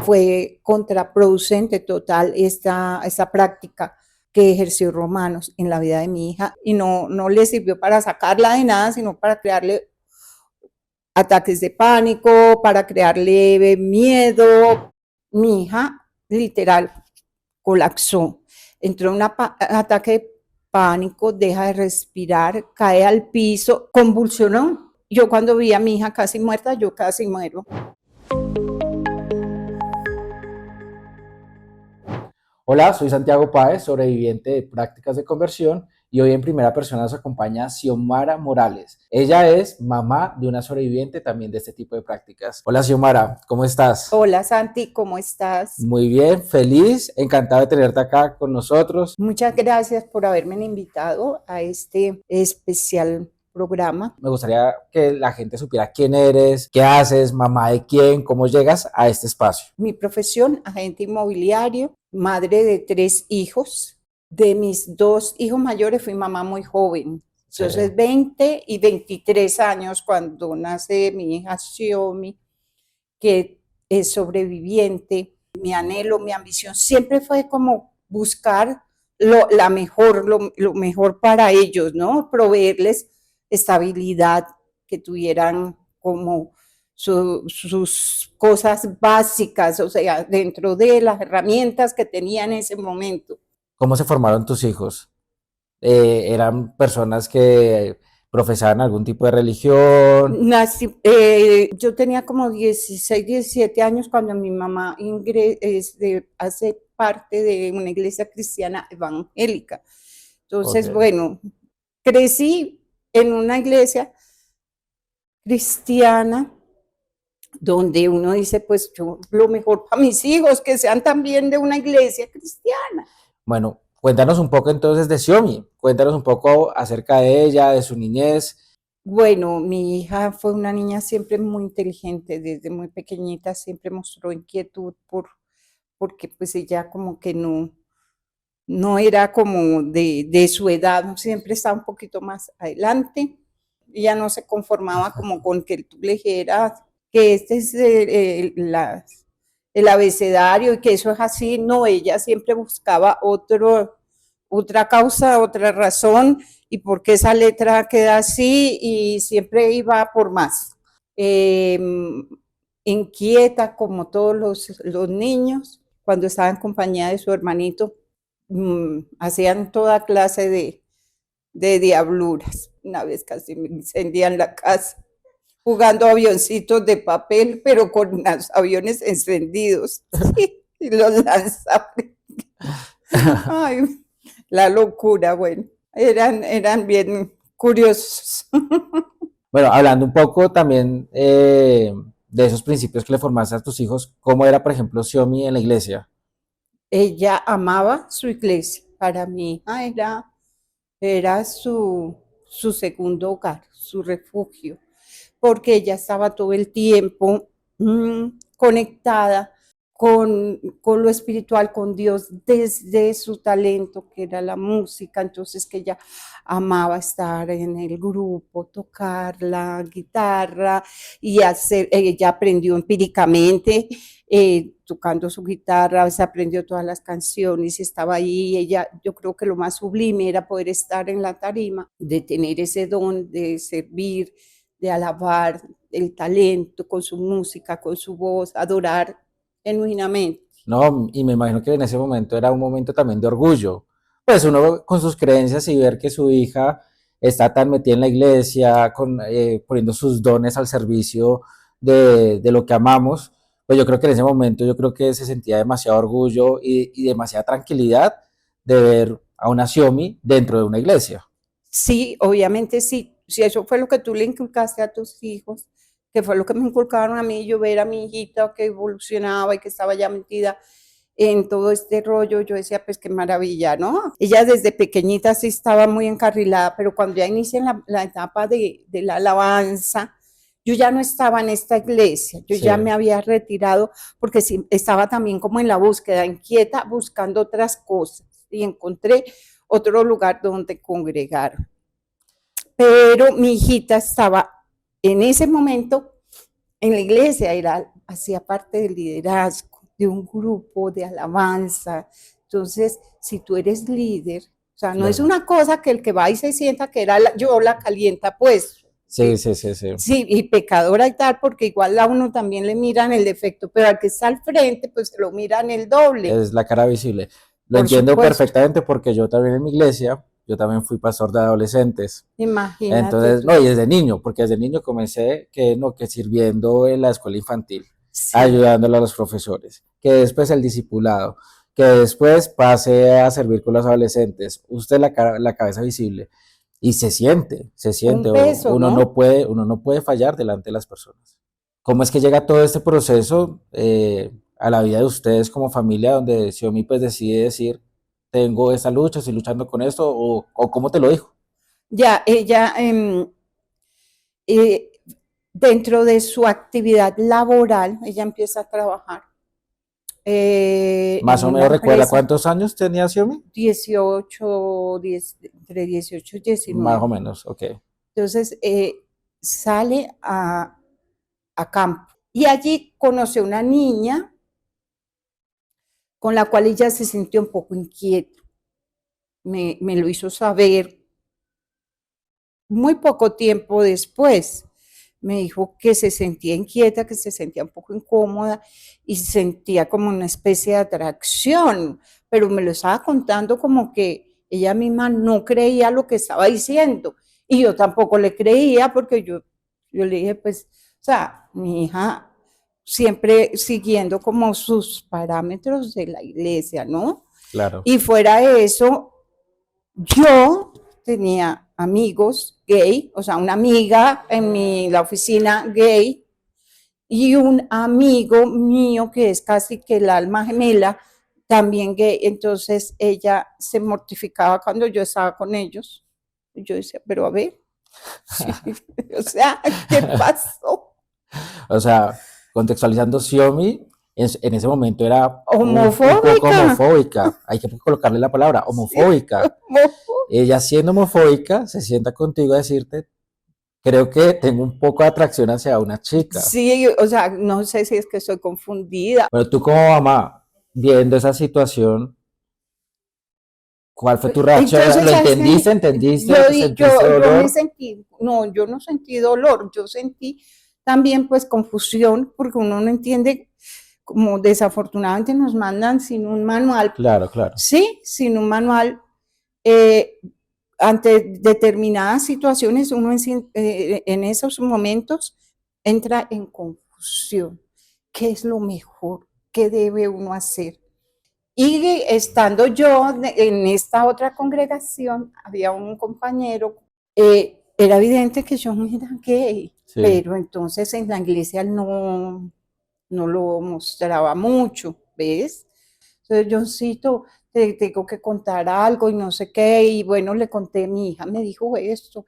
Fue contraproducente total esta práctica que ejerció Romanos en la vida de mi hija y no le sirvió para sacarla de nada, sino para crearle ataques de pánico, para crearle miedo. Mi hija literal colapsó, entró en un ataque de pánico, deja de respirar, cae al piso, convulsionó. Yo cuando vi a mi hija casi muerta, yo casi muero. Hola, soy Santiago Páez, sobreviviente de prácticas de conversión, y hoy en primera persona nos acompaña Xiomara Morales. Ella es mamá de una sobreviviente también de este tipo de prácticas. Hola Xiomara, ¿cómo estás? Hola Santi, ¿cómo estás? Muy bien, feliz, encantado de tenerte acá con nosotros. Muchas gracias por haberme invitado a este especial programa. Me gustaría que la gente supiera quién eres, qué haces, mamá de quién, cómo llegas a este espacio. Mi profesión, agente inmobiliario, madre de 3 hijos. De mis 2 hijos mayores fui mamá muy joven. Sí. Entonces 20 y 23 años cuando nace mi hija Xiomi, que es sobreviviente. Mi anhelo, mi ambición siempre fue como buscar lo mejor para ellos, ¿no? Proveerles estabilidad, que tuvieran como sus cosas básicas, o sea, dentro de las herramientas que tenía en ese momento. ¿Cómo se formaron tus hijos? ¿Eran personas que profesaban algún tipo de religión? Yo tenía como 16, 17 años cuando mi mamá hace parte de una iglesia cristiana evangélica. Entonces, Okay. bueno, crecí en una iglesia cristiana donde uno dice, pues yo lo mejor para mis hijos, que sean también de una iglesia cristiana. Bueno, cuéntanos un poco entonces de Xiomi, cuéntanos un poco acerca de ella, de su niñez. Bueno, mi hija fue una niña siempre muy inteligente, desde muy pequeñita siempre mostró inquietud porque pues ella como que no era como de su edad, siempre estaba un poquito más adelante. Ella no se conformaba como con que tú le dijeras que este es el abecedario y que eso es así. No, ella siempre buscaba otra causa, otra razón y por qué esa letra queda así y siempre iba por más. Inquieta como todos los niños, cuando estaba en compañía de su hermanito, hacían toda clase de diabluras. Una vez casi me incendian la casa jugando avioncitos de papel, pero con los aviones encendidos. Sí, y los lanzaban. Ay, la locura, bueno. Eran bien curiosos. Bueno, hablando un poco también de esos principios que le formaste a tus hijos, ¿cómo era, por ejemplo, Xiomi en la iglesia? Ella amaba su iglesia. Para mí era su segundo hogar, su refugio, porque ella estaba todo el tiempo conectada con lo espiritual, con Dios, desde su talento, que era la música. Entonces que ella amaba estar en el grupo, tocar la guitarra y ella aprendió empíricamente, tocando su guitarra, se aprendió todas las canciones, estaba ahí. Ella, yo creo que lo más sublime era poder estar en la tarima, de tener ese don de servir, de alabar, el talento con su música, con su voz, adorar genuinamente. No, y me imagino que en ese momento era un momento también de orgullo. Pues uno con sus creencias y ver que su hija está tan metida en la iglesia, poniendo sus dones al servicio de lo que amamos, pues yo creo que en ese momento yo creo que se sentía demasiado orgullo y demasiada tranquilidad de ver a una Xiomi dentro de una iglesia. Sí, obviamente sí. Si eso fue lo que tú le inculcaste a tus hijos, que fue lo que me inculcaron a mí, yo ver a mi hijita que evolucionaba y que estaba ya metida en todo este rollo, yo decía, pues qué maravilla, ¿no? Ella desde pequeñita sí estaba muy encarrilada, pero cuando ya inicia la etapa de la alabanza, yo ya no estaba en esta iglesia, yo Sí. ya me había retirado porque sí, estaba también como en la búsqueda, inquieta, buscando otras cosas y encontré otro lugar donde congregar. Pero mi hijita estaba En ese momento, en la iglesia hacía parte del liderazgo de un grupo de alabanza. Entonces, si tú eres líder, o sea, no es Claro. una cosa que el que va y se sienta que era yo la calienta, pues, Sí, sí, sí, sí. sí, y pecadora y tal, porque igual a uno también le miran el defecto, pero al que está al frente, pues se lo miran el doble, Es la cara visible. Lo por entiendo supuesto. perfectamente porque yo también en mi iglesia, yo también fui pastor de adolescentes. Imagínate Entonces, tú. no, y desde niño, porque desde niño comencé que no, que sirviendo en la escuela infantil, Sí, ayudándole a los profesores, que después el discipulado, que después pasé a servir con los adolescentes. Usted la cabeza visible y se siente, un peso, ¿no? uno no puede fallar delante de las personas. ¿Cómo es que llega todo este proceso a la vida de ustedes como familia, donde Xiaomi pues decide decir, tengo esta lucha, estoy luchando con esto, o cómo te lo dijo? Ya ella, eh, dentro de su actividad laboral, ella empieza a trabajar Más en o una menos recuerda empresa, cuántos años tenía Xiaomi. 18, 10, entre 18 y Más o 19. menos, ok. Entonces, sale a campo y allí conoce una niña con la cual ella se sintió un poco inquieta. Me lo hizo saber muy poco tiempo después. Me dijo que se sentía inquieta, que se sentía un poco incómoda y sentía como una especie de atracción, pero me lo estaba contando como que ella misma no creía lo que estaba diciendo y yo tampoco le creía porque yo le dije, pues, o sea, mi hija siempre siguiendo como sus parámetros de la iglesia, ¿no? Claro. Y fuera de eso, yo tenía amigos gay, o sea, una amiga en la oficina gay y un amigo mío que es casi que el alma gemela, también gay. Entonces ella se mortificaba cuando yo estaba con ellos. Yo decía, pero a ver, sí, o sea, ¿qué pasó? O sea, contextualizando, Xiaomi en ese momento era un poco Homofóbica. homofóbica. Hay que colocarle la palabra, Sí, homofóbica. homofóbica. Ella siendo homofóbica, se sienta contigo a decirte, creo que tengo un poco de atracción hacia una chica. Sí, o sea, no sé si es que estoy confundida. Pero tú como mamá, viendo esa situación, ¿cuál fue tu reacción? Entonces, ¿Lo ¿sabes qué? entendiste? ¿Entendiste? ¿Sentiste Yo me dolor? sentí, no, yo no sentí dolor, yo sentí también pues confusión porque uno no entiende, como desafortunadamente nos mandan sin un manual, Claro, claro. sí, sin un manual, eh, ante determinadas situaciones uno en esos momentos entra en confusión. ¿Qué es lo mejor? ¿Qué debe uno hacer? Y estando yo en esta otra congregación, había un compañero, era evidente que yo no era gay, Sí. pero entonces en la iglesia no lo mostraba mucho, ¿ves? Entonces yo sí, te tengo que contar algo y no sé qué, y bueno, le conté, mi hija me dijo esto,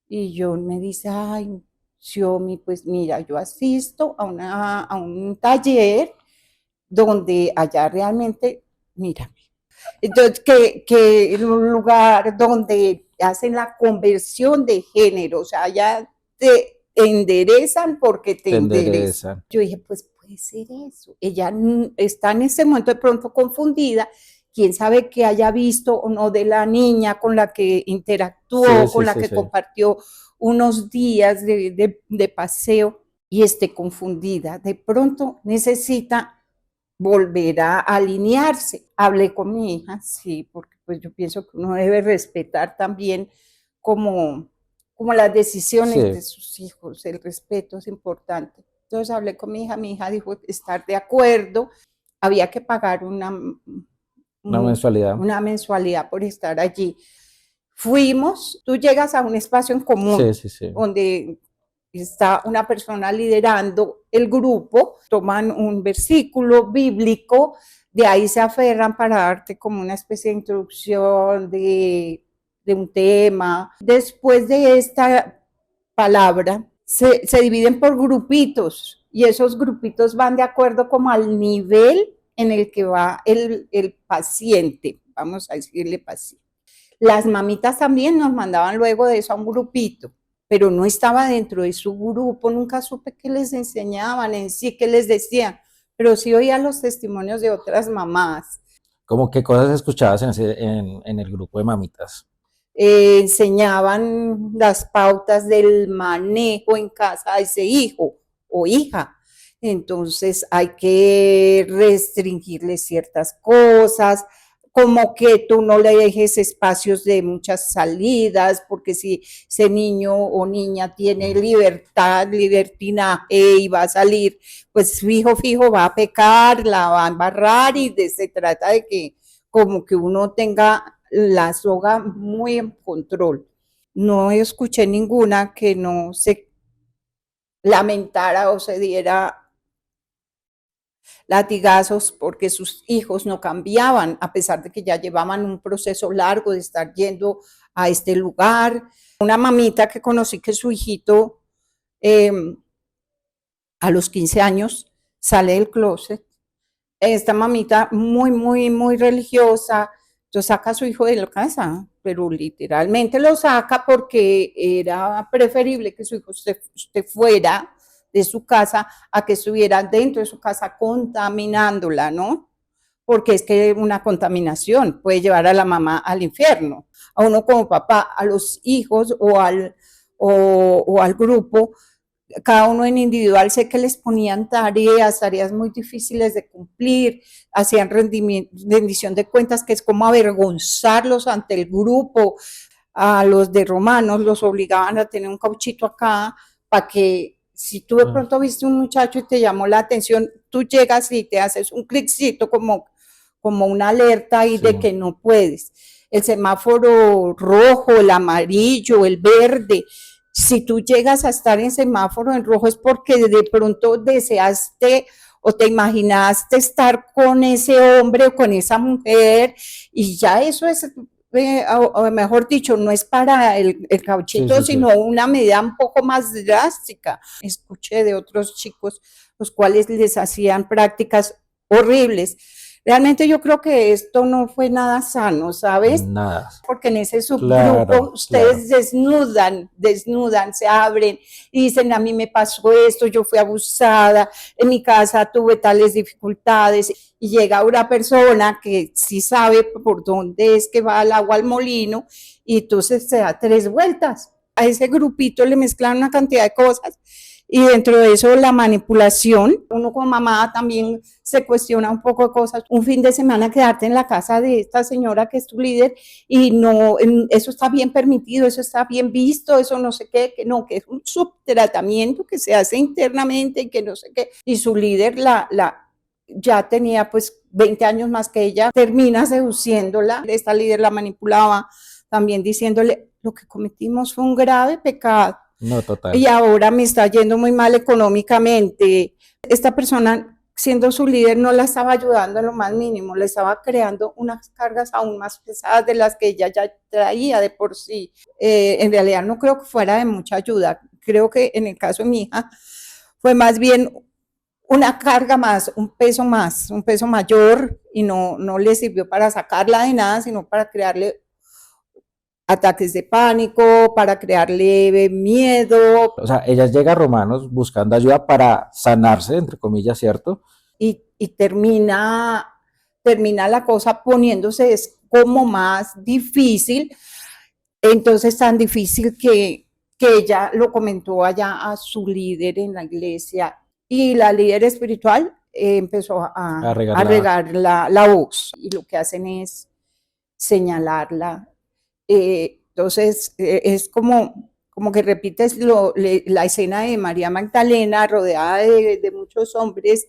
y yo me dice, ay, Xiomi, pues mira, yo asisto a un taller donde allá realmente, mira, entonces, que en un lugar donde hacen la conversión de género, o sea, ya te enderezan porque te Te enderezan. enderezan. Yo dije, pues puede ser eso. Ella está en ese momento de pronto confundida, quién sabe qué haya visto o no de la niña con la que Sí, interactuó, sí, con la sí, que sí. compartió unos días de paseo y esté confundida. De pronto necesita volver a alinearse. Hablé con mi hija, sí, porque pues yo pienso que uno debe respetar también como, como las decisiones de Sí, sus hijos, el respeto es importante. Entonces hablé con mi hija dijo estar de acuerdo, había que pagar una mensualidad. una mensualidad por estar allí. Fuimos, tú llegas a un espacio en común Sí, sí, sí. donde está una persona liderando el grupo, toman un versículo bíblico, de ahí se aferran para darte como una especie de introducción de un tema. Después de esta palabra, se dividen por grupitos y esos grupitos van de acuerdo como al nivel en el que va el paciente, vamos a decirle paciente. Las mamitas también nos mandaban luego de eso a un grupito. pero no estaba dentro de su grupo, nunca supe qué les enseñaban en sí, qué les decían, pero sí oía los testimonios de otras mamás. ¿Cómo qué cosas escuchabas en el grupo de mamitas? Enseñaban las pautas del manejo en casa de ese hijo o hija. Entonces hay que restringirle ciertas cosas, como que tú no le dejes espacios de muchas salidas, porque si ese niño o niña tiene libertad, libertinaje y va a salir, pues fijo va a pecar, la va a embarrar y se trata de que como que uno tenga la soga muy en control. No escuché ninguna que no se lamentara o se diera latigazos porque sus hijos no cambiaban, a pesar de que ya llevaban un proceso largo de estar yendo a este lugar. Una mamita que conocí que su hijito eh, a los 15 años sale del closet. Esta mamita muy religiosa, entonces saca a su hijo de la casa, pero literalmente lo saca porque era preferible que su hijo se fuera de su casa a que estuviera dentro de su casa contaminándola, ¿no? Porque es que una contaminación puede llevar a la mamá al infierno, a uno como papá, a los hijos o al grupo, cada uno en individual, sé que les ponían tareas muy difíciles de cumplir, hacían rendición de cuentas, que es como avergonzarlos ante el grupo. A los de romanos los obligaban a tener un cauchito acá para que si tú de pronto viste un muchacho y te llamó la atención, tú llegas y te haces un cliccito como una alerta ahí de que no puedes. El semáforo rojo, el amarillo, el verde, si tú llegas a estar en semáforo en rojo es porque de pronto deseaste o te imaginaste estar con ese hombre o con esa mujer y ya eso es, o mejor dicho, no es para el cauchito, sino una medida un poco más drástica. Escuché de otros chicos los cuales les hacían prácticas horribles. Realmente yo creo que esto no fue nada sano, ¿sabes? Nada. Porque en ese subgrupo ustedes desnudan, se abren y dicen, a mí me pasó esto, yo fui abusada, en mi casa tuve tales dificultades, y llega una persona que sí sabe por dónde es que va el agua al molino, y entonces se da 3 vueltas. A ese grupito le mezclan una cantidad de cosas, y dentro de eso la manipulación. Uno como mamá también se cuestiona un poco de cosas. Un fin de semana quedarte en la casa de esta señora que es tu líder y no, eso está bien permitido, eso está bien visto, eso no sé qué, que no, que es un subtratamiento que se hace internamente y que no sé qué. Y su líder ya tenía pues 20 años más que ella, termina seduciéndola. Esta líder la manipulaba también diciéndole, lo que cometimos fue un grave pecado. No, total. Y ahora me está yendo muy mal económicamente. Esta persona, siendo su líder, no la estaba ayudando en lo más mínimo, le estaba creando unas cargas aún más pesadas de las que ella ya traía de por sí. En realidad no creo que fuera de mucha ayuda. Creo que en el caso de mi hija fue más bien una carga más, un peso mayor, y no le sirvió para sacarla de nada, sino para crearle ataques de pánico, para crearle miedo. O sea, ella llega a Romanos buscando ayuda para sanarse, entre comillas, ¿cierto? Y termina la cosa poniéndose como más difícil. Entonces, tan difícil que ella lo comentó allá a su líder en la iglesia, y la líder espiritual empezó a regar la voz, y lo que hacen es señalarla. Entonces, es como que repites la escena de María Magdalena rodeada de muchos hombres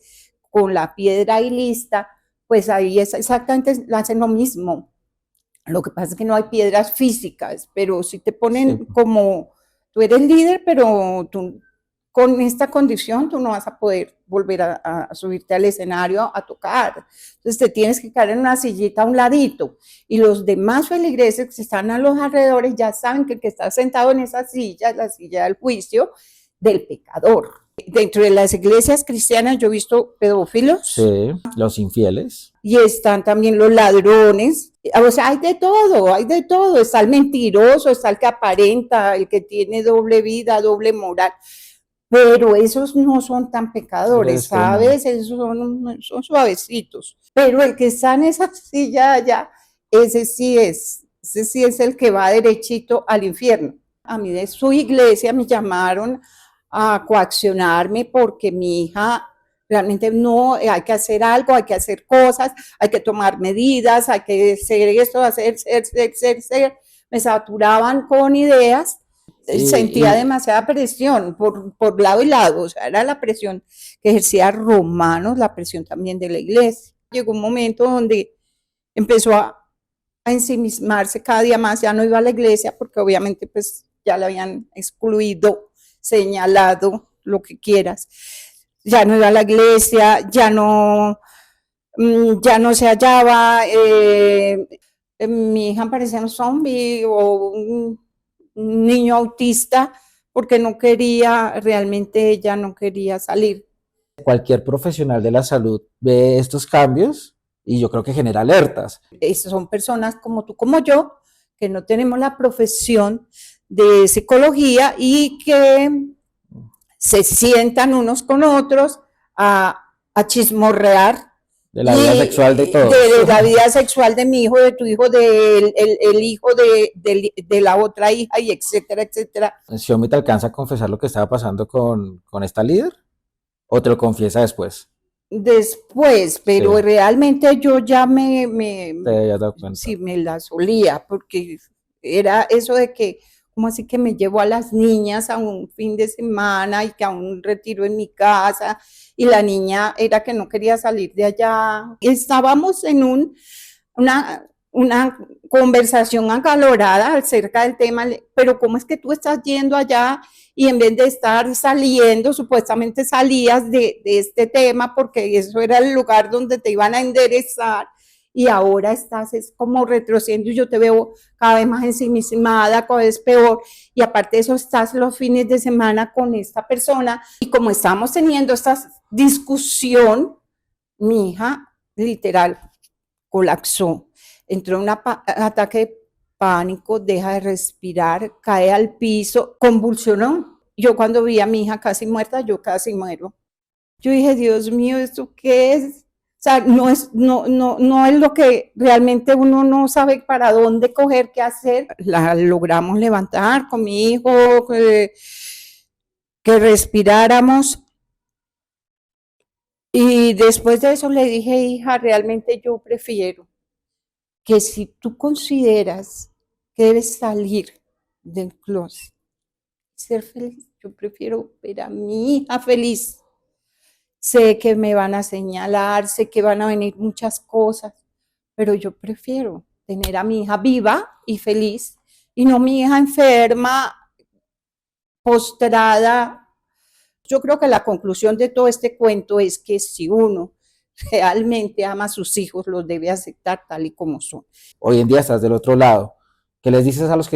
con la piedra ahí lista, pues ahí es exactamente, hacen lo mismo. Lo que pasa es que no hay piedras físicas, pero si te ponen como, tú eres líder, pero tú con esta condición tú no vas a poder volver a subirte al escenario a tocar. Entonces te tienes que quedar en una sillita a un ladito, y los demás feligreses que están a los alrededores ya saben que el que está sentado en esa silla es la silla del juicio del pecador. Dentro de las iglesias cristianas yo he visto pedófilos. Sí, los infieles. Y están también los ladrones. O sea, hay de todo, hay de todo. Está el mentiroso, está el que aparenta, el que tiene doble vida, doble moral. Pero esos no son tan pecadores, ¿sabes? Esos son suavecitos. Pero el que está en esa silla allá, ese sí es el que va derechito al infierno. A mí de su iglesia me llamaron a coaccionarme porque mi hija realmente no, hay que hacer algo, hay que hacer cosas, hay que tomar medidas, hay que hacer esto, hacer. Me saturaban con ideas. Sentía demasiada presión por lado y lado, o sea, era la presión que ejercía Romanos, la presión también de la iglesia. Llegó un momento donde empezó a ensimismarse cada día más, ya no iba a la iglesia porque obviamente pues ya la habían excluido, señalado, lo que quieras. Ya no iba a la iglesia, ya no se hallaba, mi hija parecía un zombie o un niño autista porque no quería, realmente ella no quería salir. Cualquier profesional de la salud ve estos cambios y yo creo que genera alertas. Son personas como tú, como yo, que no tenemos la profesión de psicología y que se sientan unos con otros a chismorrear de la vida sexual de todos. De la vida sexual de mi hijo, de tu hijo, el hijo de la otra hija, y etcétera, etcétera. ¿Xiaomi te alcanza a confesar lo que estaba pasando con esta líder? ¿O te lo confiesa después? Después, pero sí, realmente yo ya te habías dado cuenta. Sí, me la solía, porque era eso de que, ¿cómo así que me llevo a las niñas a un fin de semana y que a un retiro en mi casa? Y la niña era que no quería salir de allá. Estábamos en una conversación acalorada acerca del tema, pero ¿cómo es que tú estás yendo allá y en vez de estar saliendo, supuestamente salías de este tema porque eso era el lugar donde te iban a enderezar, y ahora estás es como retrocediendo y yo te veo cada vez más ensimismada, cada vez peor, y aparte de eso estás los fines de semana con esta persona, y como estamos teniendo esta discusión, mi hija literal colapsó, entró en un ataque de pánico, deja de respirar, cae al piso, convulsionó. Yo cuando vi a mi hija casi muerta, yo casi muero. Yo dije, Dios mío, ¿esto qué es? O sea, no es lo que realmente uno no sabe para dónde coger, qué hacer. La logramos levantar con mi hijo, que respiráramos. Y después de eso le dije, hija, realmente yo prefiero que si tú consideras que debes salir del closet, ser feliz, yo prefiero ver a mi hija feliz. Sé que me van a señalar, sé que van a venir muchas cosas, pero yo prefiero tener a mi hija viva y feliz y no mi hija enferma, postrada. Yo creo que la conclusión de todo este cuento es que si uno realmente ama a sus hijos, los debe aceptar tal y como son. Hoy en día estás del otro lado. ¿Qué les dices a las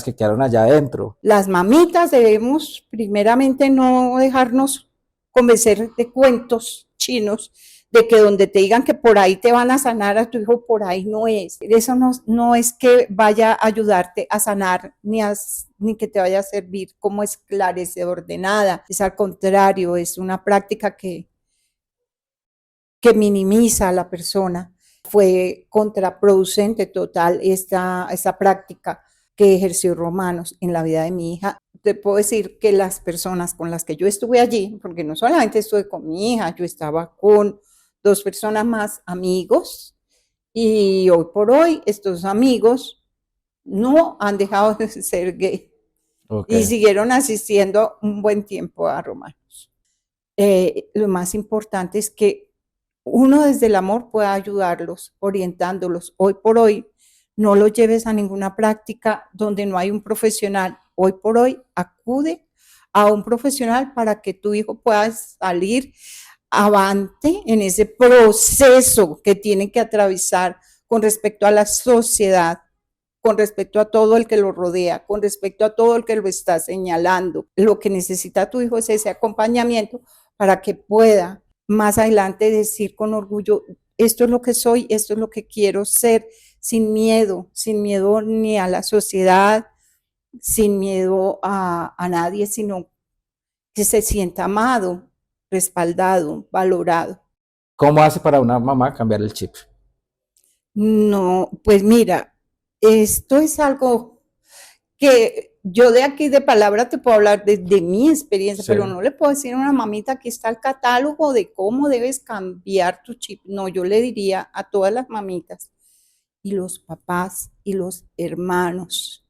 que quedaron allá adentro? Las mamitas debemos primeramente no dejarnos convencer de cuentos chinos, de que donde te digan que por ahí te van a sanar a tu hijo, por ahí no es. Eso no es que vaya a ayudarte a sanar, ni que te vaya a servir como esclarecedor de nada. Es al contrario, es una práctica que minimiza a la persona. Fue contraproducente total esta práctica que ejerció Romanos en la vida de mi hija. Te puedo decir que las personas con las que yo estuve allí, porque no solamente estuve con mi hija, yo estaba con 2 personas más, amigos, y hoy por hoy estos amigos no han dejado de ser gay, y siguieron asistiendo un buen tiempo a Romanos. Lo más importante es que uno desde el amor puede ayudarlos, orientándolos. Hoy por hoy, no los lleves a ninguna práctica donde no hay un profesional. Hoy por hoy, acude a un profesional para que tu hijo pueda salir avante en ese proceso que tiene que atravesar con respecto a la sociedad, con respecto a todo el que lo rodea, con respecto a todo el que lo está señalando. Lo que necesita tu hijo es ese acompañamiento para que pueda más adelante decir con orgullo, esto es lo que soy, esto es lo que quiero ser, sin miedo ni a la sociedad, sin miedo a nadie, sino que se sienta amado, respaldado, valorado. ¿Cómo hace para una mamá cambiar el chip? No, pues mira, esto es algo que yo de aquí de palabra te puedo hablar de mi experiencia, Sí. pero no le puedo decir a una mamita, aquí está el catálogo de cómo debes cambiar tu chip. No, yo le diría a todas las mamitas y los papás y los hermanos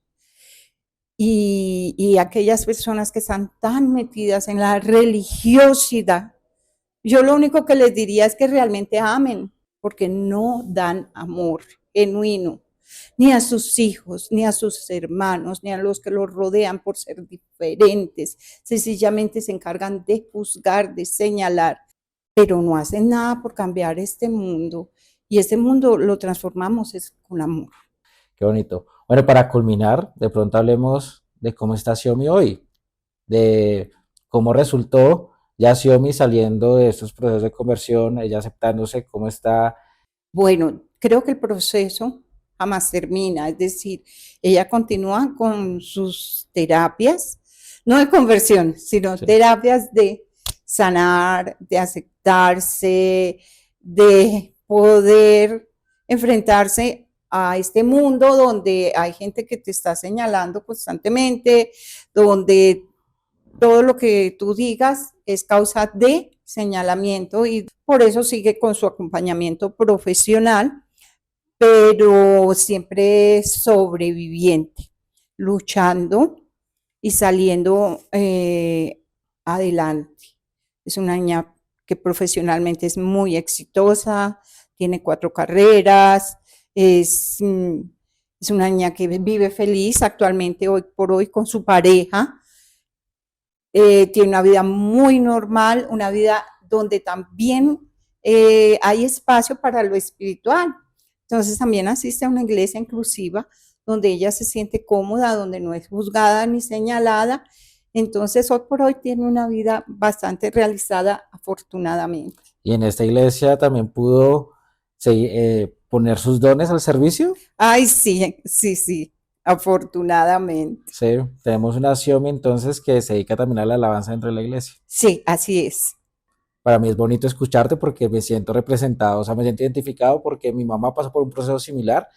y aquellas personas que están tan metidas en la religiosidad, yo lo único que les diría es que realmente amen, porque no dan amor genuino, ni a sus hijos, ni a sus hermanos, ni a los que los rodean por ser diferentes. Sencillamente se encargan de juzgar, de señalar, pero no hacen nada por cambiar este mundo. Y este mundo lo transformamos es con amor. Qué bonito. Bueno, para culminar, de pronto hablemos de cómo está Xiaomi hoy, de cómo resultó ya Xiaomi saliendo de estos procesos de conversión, ella aceptándose, cómo está. Bueno, creo que el proceso jamás termina, es decir, ella continúa con sus terapias, no de conversión, sino Sí. terapias de sanar, de aceptarse, de poder enfrentarse a este mundo donde hay gente que te está señalando constantemente, donde todo lo que tú digas es causa de señalamiento y por eso sigue con su acompañamiento profesional, pero siempre sobreviviente, luchando y saliendo adelante. Es una niña que profesionalmente es muy exitosa, tiene 4 carreras, es una niña que vive feliz actualmente hoy por hoy con su pareja. Tiene una vida muy normal, una vida donde también hay espacio para lo espiritual. Entonces también asiste a una iglesia inclusiva donde ella se siente cómoda, donde no es juzgada ni señalada. Entonces hoy por hoy tiene una vida bastante realizada, afortunadamente. Y en esta iglesia también pudo poner sus dones al servicio. Ay, sí, sí, sí, afortunadamente. Sí, tenemos una Xiaomi entonces que se dedica también a la alabanza dentro de la iglesia. Sí, así es. Para mí es bonito escucharte porque me siento representado, o sea, me siento identificado porque mi mamá pasó por un proceso similar.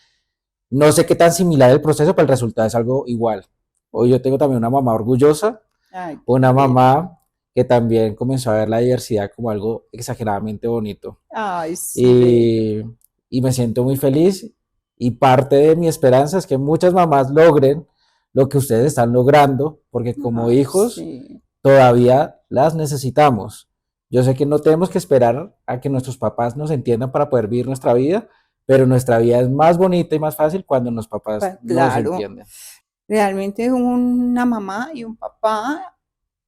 No sé qué tan similar el proceso, pero el resultado es algo igual. Hoy yo tengo también una mamá orgullosa, Ay, una bien. mamá que también comenzó a ver la diversidad como algo exageradamente bonito. Ay, sí, bello. Y me siento muy feliz y parte de mi esperanza es que muchas mamás logren lo que ustedes están logrando, porque como Ay, hijos sí. todavía las necesitamos. Yo sé que no tenemos que esperar a que nuestros papás nos entiendan para poder vivir nuestra vida, pero nuestra vida es más bonita y más fácil cuando los papás nos Claro, entienden. realmente una mamá y un papá,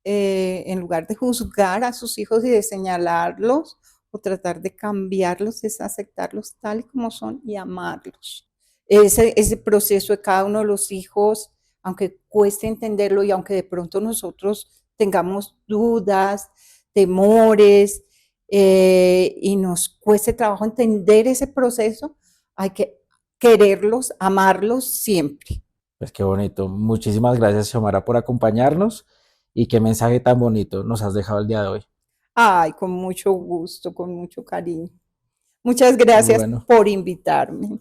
en lugar de juzgar a sus hijos y de señalarlos o tratar de cambiarlos, es aceptarlos tal y como son y amarlos. Ese proceso de cada uno de los hijos, aunque cueste entenderlo y aunque de pronto nosotros tengamos dudas, temores, y nos cueste trabajo entender ese proceso, hay que quererlos, amarlos siempre. Pues qué bonito. Muchísimas gracias, Xiomara, por acompañarnos y qué mensaje tan bonito nos has dejado el día de hoy. Ay, con mucho gusto, con mucho cariño. Muchas Muy gracias bueno. por invitarme.